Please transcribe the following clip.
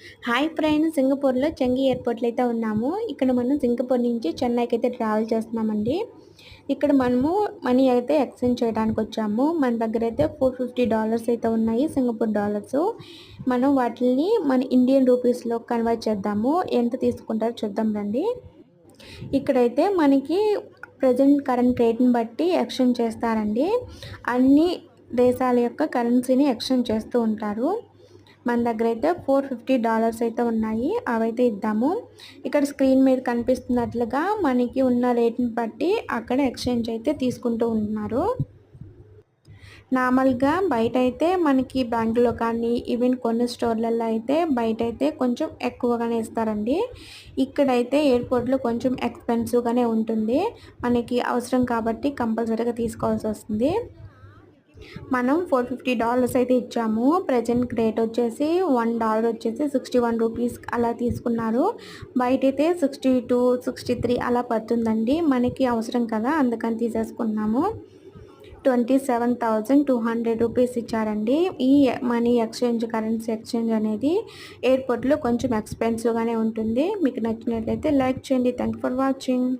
Hi friends, సింగపూర్‌లో చెంగి ఎయిర్‌పోర్ట్‌లో అయితే ఉన్నాము. ఇక్కడ మనం సింగపూర్ నుంచి చెన్నైకి అయితే ట్రావెల్ చేస్తున్నామండి. ఇక్కడ మనము మనీ అయితే ఎక్స్చేంజ్ చేయడానికొచ్చాము. మన దగ్గరైతే $450 అయితే ఉన్నాయి, సింగపూర్ డాలర్సు. మనం వాటిల్ని మన ఇండియన్ రూపీస్‌లో కన్వర్ట్ చేద్దాము. ఎంత తీసుకుంటారో చూద్దాం రండి. ఇక్కడైతే మనకి ప్రెజెంట్ కరెంట్ రేట్‌ని బట్టి ఎక్స్చేంజ్ చేస్తారండి. అన్ని దేశాల యొక్క కరెన్సీని ఎక్స్చేంజ్ చేస్తూ ఉంటారు. మన దగ్గరైతే $450 అయితే ఉన్నాయి. అవైతే ఇద్దాము. ఇక్కడ స్క్రీన్ మీద కనిపిస్తున్నట్లుగా మనకి ఉన్న రేట్‌ని బట్టి అక్కడ ఎక్స్చేంజ్ అయితే తీసుకుంటూ ఉంటున్నారు. నార్మల్‌గా బయటైతే మనకి బ్యాంకులో కానీ ఈవెన్ కొన్ని స్టోర్‌లలో అయితే బయటైతే కొంచెం ఎక్కువగానే ఇస్తారండి. ఇక్కడైతే ఎయిర్‌పోర్ట్‌లో కొంచెం ఎక్స్‌పెన్సివ్‌గానే ఉంటుంది. మనకి అవసరం కాబట్టి కంపల్సరీగా తీసుకోవాల్సొస్తుంది. మనం $450 అయితే ఇచ్చాము. ప్రెజెంట్ రేట్ వచ్చేసి $1 వచ్చేసి ₹61 అలా తీసుకున్నారు. బయటైతే 62, 63 అలా పడుతుందండి. మనకి అవసరం కదా, అందుకని తీసేసుకున్నాము. $27,200 ఇచ్చారండి. ఈ మనీ ఎక్స్చేంజ్, కరెన్సీ ఎక్స్చేంజ్ అనేది ఎయిర్‌పోర్ట్‌లో కొంచెం ఎక్స్‌పెన్సివ్‌గానే ఉంటుంది. మీకు నచ్చినట్లయితే లైక్ చేయండి. Thanks for watching.